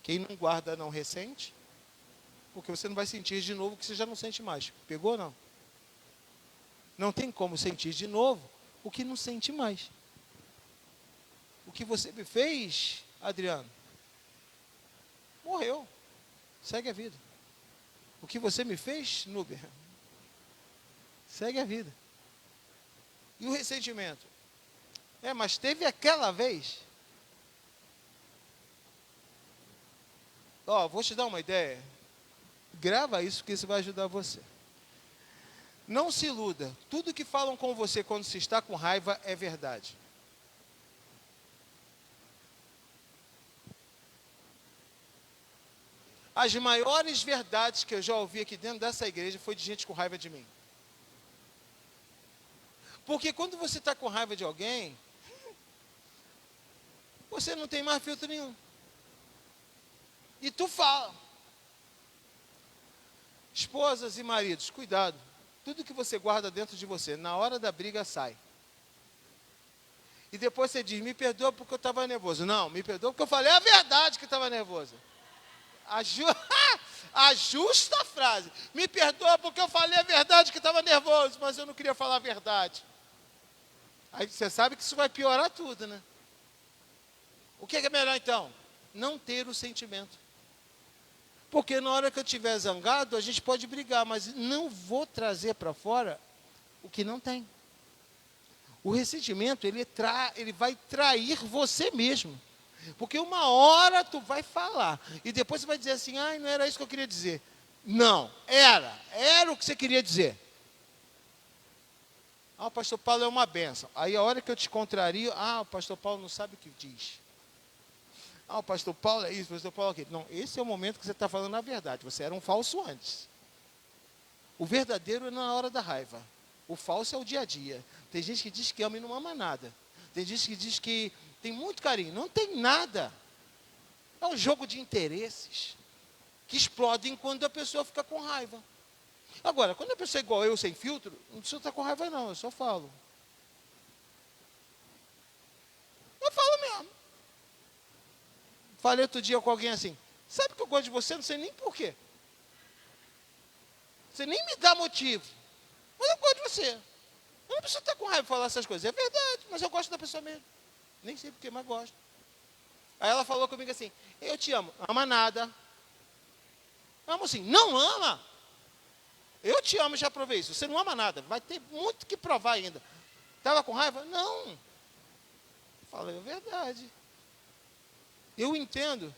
Quem não guarda não ressente, porque você não vai sentir de novo o que você já não sente mais. Pegou ou não? Não tem como sentir de novo o que não sente mais. O que você me fez, Adriano, morreu. Segue a vida. O que você me fez, Núbia, segue a vida. E o ressentimento? Mas teve aquela vez. Vou te dar uma ideia. Grava isso, que isso vai ajudar você. Não se iluda. Tudo que falam com você quando se está com raiva é verdade. As maiores verdades que eu já ouvi aqui dentro dessa igreja foi de gente com raiva de mim. Porque quando você está com raiva de alguém, você não tem mais filtro nenhum. E tu fala. Esposas e maridos, cuidado. Tudo que você guarda dentro de você, na hora da briga sai. E depois você diz, me perdoa porque eu estava nervoso. Não, me perdoa porque eu falei a verdade que estava nervoso. A justa frase. Me perdoa porque eu falei a verdade que estava nervoso, mas eu não queria falar a verdade. Aí você sabe que isso vai piorar tudo, né? O que é melhor então? Não ter o sentimento. Porque na hora que eu estiver zangado, a gente pode brigar, mas não vou trazer para fora o que não tem. O ressentimento, ele vai trair você mesmo. Porque uma hora tu vai falar, e depois você vai dizer assim, não era isso que eu queria dizer. Não, era o que você queria dizer. Ah, o pastor Paulo é uma bênção. Aí a hora que eu te contrario, o pastor Paulo não sabe o que diz. Ah, o pastor Paulo é isso, o pastor Paulo é aquilo. Não, esse é o momento que você está falando a verdade. Você era um falso antes. O verdadeiro é na hora da raiva. O falso é o dia a dia. Tem gente que diz que ama e não ama nada. Tem gente que diz que tem muito carinho. Não tem nada. É um jogo de interesses que explodem quando a pessoa fica com raiva. Agora, quando a pessoa é igual eu, sem filtro, não precisa estar com raiva não, eu só falo. Eu falo mesmo. Falei outro dia com alguém assim, sabe que eu gosto de você? Não sei nem por quê. Você nem me dá motivo. Mas eu gosto de você. Eu não preciso estar com raiva de falar essas coisas. É verdade, mas eu gosto da pessoa mesmo. Nem sei por quê, mas gosto. Aí ela falou comigo assim, eu te amo. Ama nada. Amo sim. Não ama? Eu te amo, já provei isso. Você não ama nada. Vai ter muito que provar ainda. Estava com raiva? Não. Falei a verdade. Eu entendo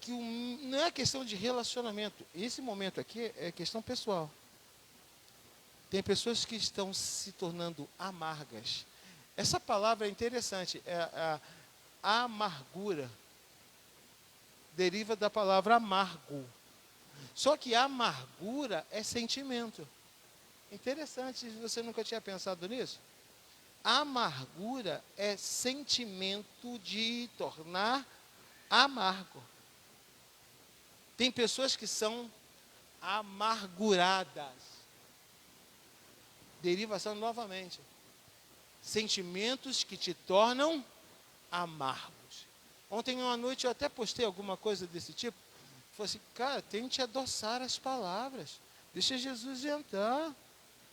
que não é questão de relacionamento. Esse momento aqui é questão pessoal. Tem pessoas que estão se tornando amargas. Essa palavra é interessante. A amargura deriva da palavra amargo. Só que a amargura é sentimento. Interessante, você nunca tinha pensado nisso? A amargura é sentimento de tornar amargo. Tem pessoas que são amarguradas. Derivação novamente. Sentimentos que te tornam amargos. Ontem à noite eu até postei alguma coisa desse tipo. Falei assim, cara, tente adoçar as palavras. Deixa Jesus entrar.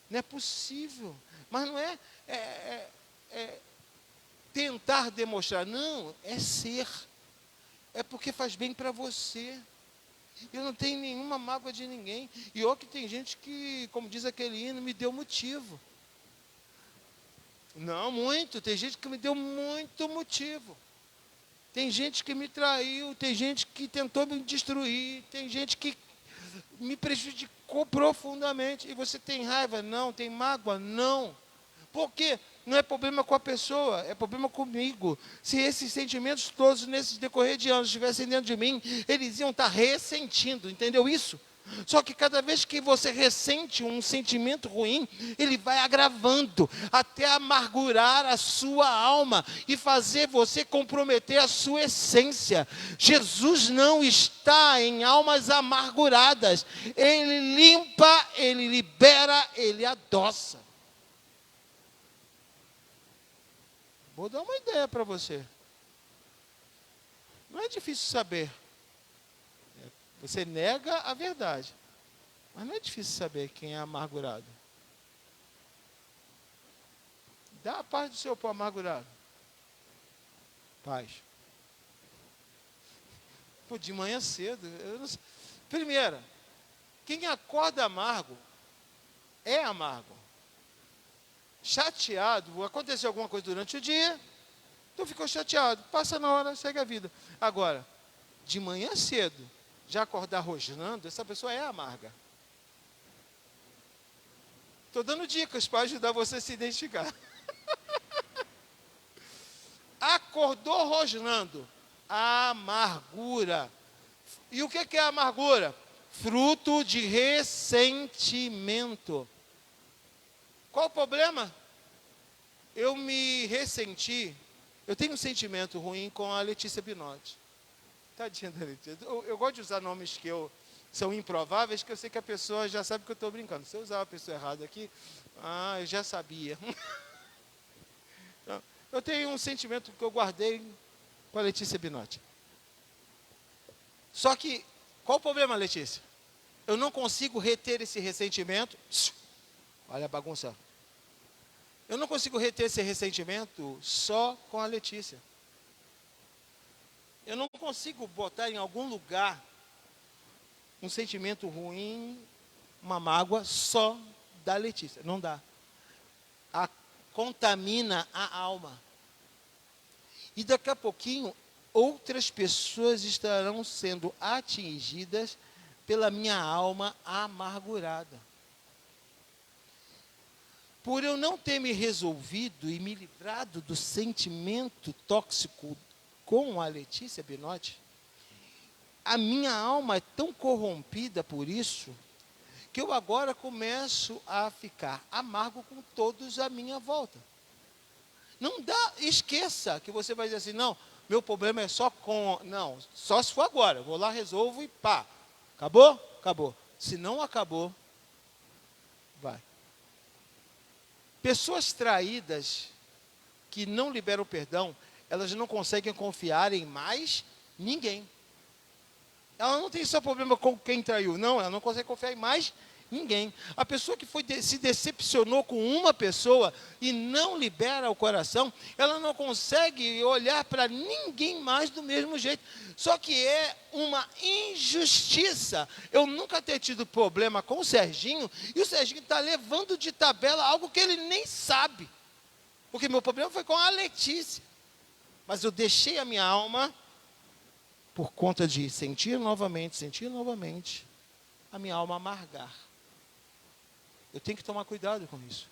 Não é possível. Mas não é tentar demonstrar. Não, é ser. É porque faz bem para você. Eu não tenho nenhuma mágoa de ninguém. E ó que tem gente que, como diz aquele hino, me deu motivo. Não, muito. Tem gente que me deu muito motivo. Tem gente que me traiu, tem gente que tentou me destruir, tem gente que me prejudicou profundamente. E você tem raiva? Não. Tem mágoa? Não. Por quê? Não é problema com a pessoa, é problema comigo. Se esses sentimentos todos, nesse decorrer de anos, estivessem dentro de mim, eles iam estar ressentindo, entendeu isso? Só que cada vez que você ressente um sentimento ruim, ele vai agravando, até amargurar a sua alma e fazer você comprometer a sua essência. Jesus não está em almas amarguradas. Ele limpa, ele libera, ele adoça. Vou dar uma ideia para você. Não é difícil saber. Você nega a verdade. Mas não é difícil saber quem é amargurado. Dá a paz do seu para o amargurado. Paz. Pô, de manhã cedo. Eu não sei. Primeiro, quem acorda amargo é amargo. Chateado, aconteceu alguma coisa durante o dia, então ficou chateado. Passa na hora, segue a vida. Agora, de manhã cedo, já acordar rosnando, essa pessoa é amarga. Estou dando dicas para ajudar você a se identificar. Acordou rosnando, amargura. E o que é a amargura? Fruto de ressentimento. Qual o problema? Eu me ressenti, eu tenho um sentimento ruim com a Letícia Binotti. Tadinha da Letícia. Eu gosto de usar nomes que são improváveis, que eu sei que a pessoa já sabe que eu estou brincando. Se eu usar a pessoa errada aqui, eu já sabia. Então, eu tenho um sentimento que eu guardei com a Letícia Binotti. Só que, qual o problema, Letícia? Eu não consigo reter esse ressentimento. Olha a bagunça. Eu não consigo reter esse ressentimento só com a Letícia. Eu não consigo botar em algum lugar um sentimento ruim, uma mágoa só da Letícia. Não dá. Contamina a alma. E daqui a pouquinho, outras pessoas estarão sendo atingidas pela minha alma amargurada. Por eu não ter me resolvido e me livrado do sentimento tóxico com a Letícia Binotti, a minha alma é tão corrompida por isso, que eu agora começo a ficar amargo com todos à minha volta. Não dá, esqueça que você vai dizer assim, não, meu problema é só com... Não, só se for agora, eu vou lá, resolvo e pá. Acabou? Acabou. Se não acabou, vai. Pessoas traídas que não liberam perdão, elas não conseguem confiar em mais ninguém. Ela não tem só problema com quem traiu, não, ela não consegue confiar em mais ninguém. A pessoa que se decepcionou com uma pessoa e não libera o coração, ela não consegue olhar para ninguém mais do mesmo jeito. Só que é uma injustiça eu nunca ter tido problema com o Serginho, e o Serginho está levando de tabela algo que ele nem sabe. Porque meu problema foi com a Letícia. Mas eu deixei a minha alma, por conta de sentir novamente, a minha alma amargar. Eu tenho que tomar cuidado com isso.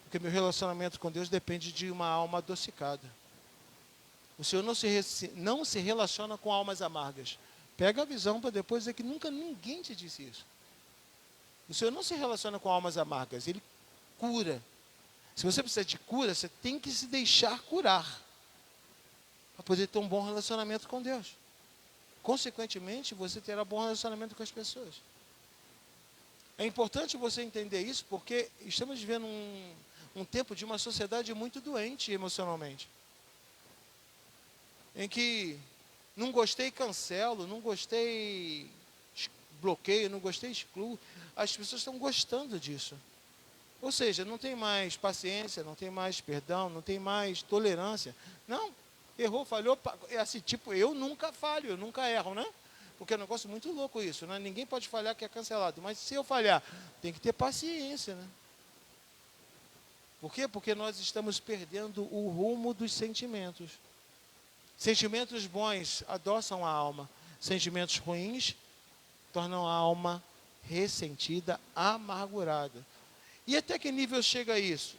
Porque meu relacionamento com Deus depende de uma alma adocicada. O Senhor não se relaciona com almas amargas. Pega a visão para depois dizer que nunca ninguém te disse isso. O Senhor não se relaciona com almas amargas, Ele cura. Se você precisa de cura, você tem que se deixar curar. Para poder ter um bom relacionamento com Deus. Consequentemente, você terá bom relacionamento com as pessoas. É importante você entender isso, porque estamos vivendo um tempo de uma sociedade muito doente emocionalmente. Em que não gostei, cancelo, não gostei, bloqueio, não gostei, excluo. As pessoas estão gostando disso. Ou seja, não tem mais paciência, não tem mais perdão, não tem mais tolerância. Não, errou, falhou, é assim, tipo, eu nunca falho, eu nunca erro, né? Porque é um negócio muito louco isso, né? Ninguém pode falhar que é cancelado. Mas se eu falhar, tem que ter paciência, né? Por quê? Porque nós estamos perdendo o rumo dos sentimentos. Sentimentos bons adoçam a alma. Sentimentos ruins tornam a alma ressentida, amargurada. E até que nível chega isso?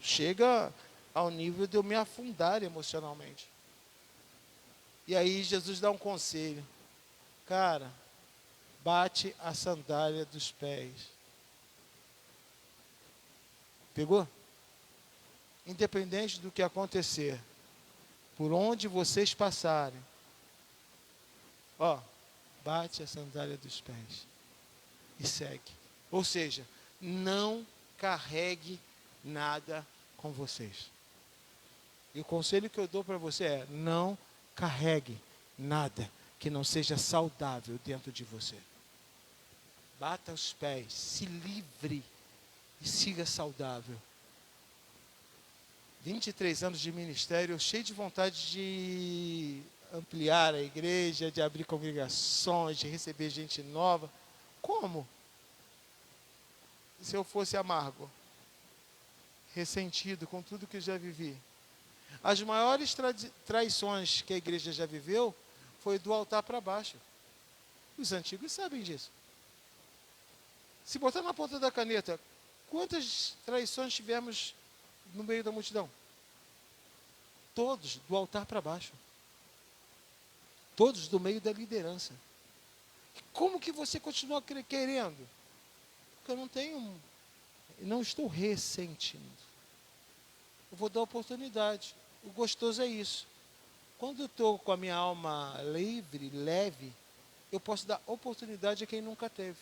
Chega ao nível de eu me afundar emocionalmente. E aí Jesus dá um conselho. Cara, bate a sandália dos pés. Pegou? Independente do que acontecer, por onde vocês passarem, ó, bate a sandália dos pés e segue. Ou seja, não carregue nada com vocês. E o conselho que eu dou para você é: não carregue nada que não seja saudável dentro de você. Bata os pés, se livre e siga saudável. 23 anos de ministério, cheio de vontade de ampliar a igreja, de abrir congregações, de receber gente nova. Como? Se eu fosse amargo, ressentido com tudo que já vivi. As maiores traições que a igreja já viveu foi do altar para baixo. Os antigos sabem disso. Se botar na ponta da caneta, quantas traições tivemos no meio da multidão? Todos do altar para baixo. Todos do meio da liderança. Como que você continua querendo? Porque eu não estou ressentindo. Eu vou dar oportunidade. O gostoso é isso. Quando eu estou com a minha alma livre, leve, eu posso dar oportunidade a quem nunca teve.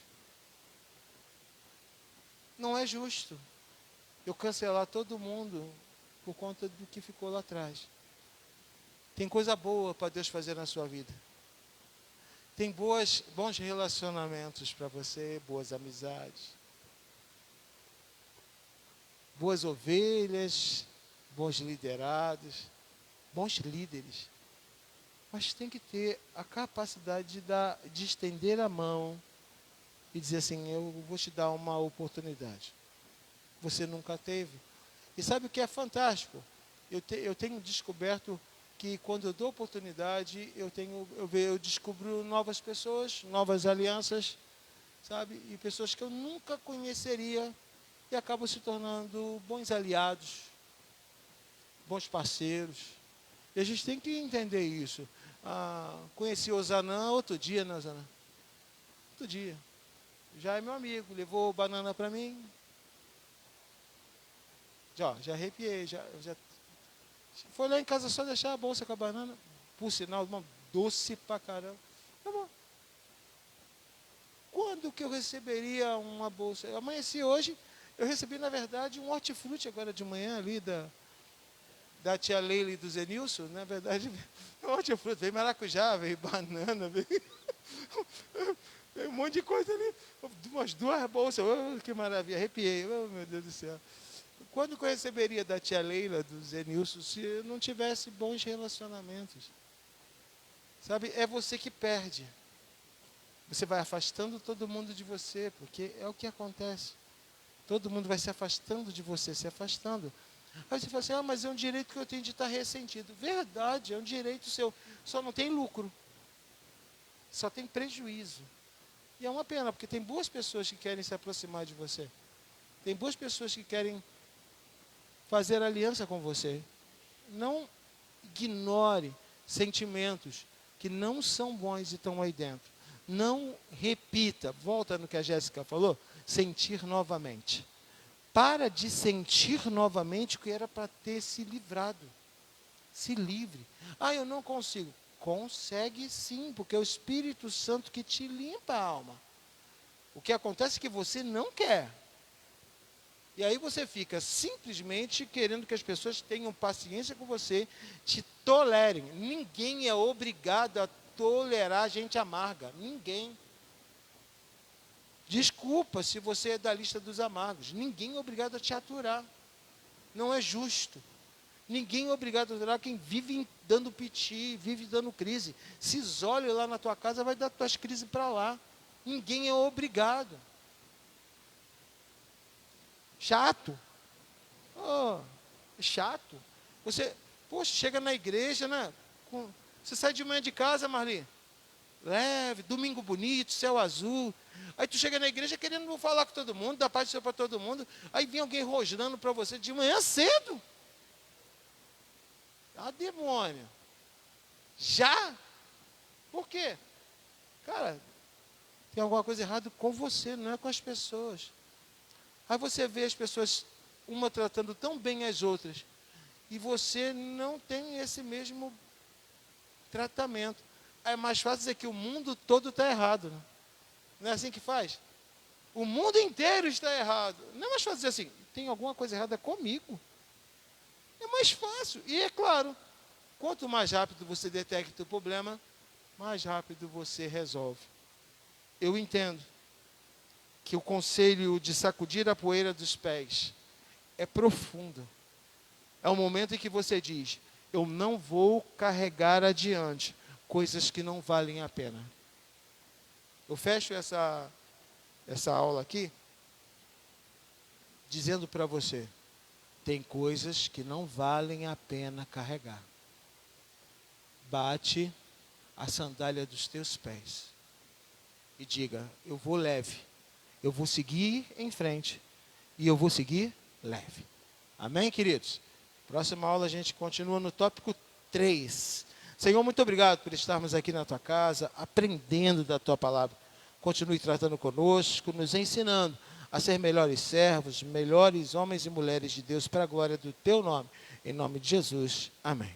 Não é justo eu cancelar todo mundo por conta do que ficou lá atrás. Tem coisa boa para Deus fazer na sua vida. Tem bons relacionamentos para você, boas amizades, boas ovelhas, bons liderados, bons líderes. Mas tem que ter a capacidade de estender a mão e dizer assim: eu vou te dar uma oportunidade. Você nunca teve. E sabe o que é fantástico? Eu tenho descoberto que quando eu dou oportunidade, eu descubro novas pessoas, novas alianças, sabe? E pessoas que eu nunca conheceria e acabam se tornando bons aliados, bons parceiros. E a gente tem que entender isso. Conheci o Zanã outro dia, né, Zanã? Outro dia. Já é meu amigo, levou banana para mim. Já arrepiei, já foi lá em casa só deixar a bolsa com a banana. Por sinal, irmão, doce pra caramba. Tá bom. Quando que eu receberia uma bolsa? Eu amanheci hoje, eu recebi, na verdade, um hortifruti agora de manhã ali da tia Leila e do Zenilson. Na verdade, hortifruti, veio maracujá, veio banana, veio um monte de coisa ali. Umas 2 bolsas, oh, que maravilha, arrepiei, oh, meu Deus do céu. Quando que eu receberia da tia Leila, do Zenilson, se eu não tivesse bons relacionamentos? Sabe, é você que perde. Você vai afastando todo mundo de você, porque é o que acontece. Todo mundo vai se afastando de você, se afastando. Aí você fala assim, mas é um direito que eu tenho de estar ressentido. Verdade, é um direito seu. Só não tem lucro. Só tem prejuízo. E é uma pena, porque tem boas pessoas que querem se aproximar de você. Tem boas pessoas que querem fazer aliança com você. Não ignore sentimentos que não são bons e estão aí dentro. Não repita, volta no que a Jéssica falou, sentir novamente. Para de sentir novamente o que era para ter se livrado. Se livre. Eu não consigo. Consegue sim, porque é o Espírito Santo que te limpa a alma. O que acontece é que você não quer. E aí você fica simplesmente querendo que as pessoas tenham paciência com você, te tolerem. Ninguém é obrigado a tolerar gente amarga. Ninguém. Desculpa se você é da lista dos amargos. Ninguém é obrigado a te aturar. Não é justo. Ninguém é obrigado a aturar quem vive dando piti, vive dando crise. Se isole lá na tua casa, vai dar tuas crises para lá. Ninguém é obrigado. Chato. Chato. Você, chega na igreja, né? Você sai de manhã de casa, Marli. Leve, domingo bonito, céu azul. Aí tu chega na igreja querendo falar com todo mundo, dar paz do Senhor para todo mundo. Aí vem alguém rosnando para você de manhã cedo. Demônio. Já? Por quê? Cara, tem alguma coisa errada com você, não é com as pessoas. Aí você vê as pessoas, uma tratando tão bem as outras, e você não tem esse mesmo tratamento. É mais fácil dizer que o mundo todo está errado. Né? Não é assim que faz? O mundo inteiro está errado. Não é mais fácil dizer assim, tem alguma coisa errada comigo. É mais fácil. E é claro, quanto mais rápido você detecta o problema, mais rápido você resolve. Eu entendo que o conselho de sacudir a poeira dos pés é profundo. É o momento em que você diz, eu não vou carregar adiante coisas que não valem a pena. Eu fecho essa aula aqui dizendo para você, tem coisas que não valem a pena carregar. Bate a sandália dos teus pés e diga, eu vou leve. Eu vou seguir em frente e eu vou seguir leve. Amém, queridos? Próxima aula a gente continua no tópico 3. Senhor, muito obrigado por estarmos aqui na tua casa, aprendendo da tua palavra. Continue tratando conosco, nos ensinando a ser melhores servos, melhores homens e mulheres de Deus, para a glória do teu nome. Em nome de Jesus. Amém.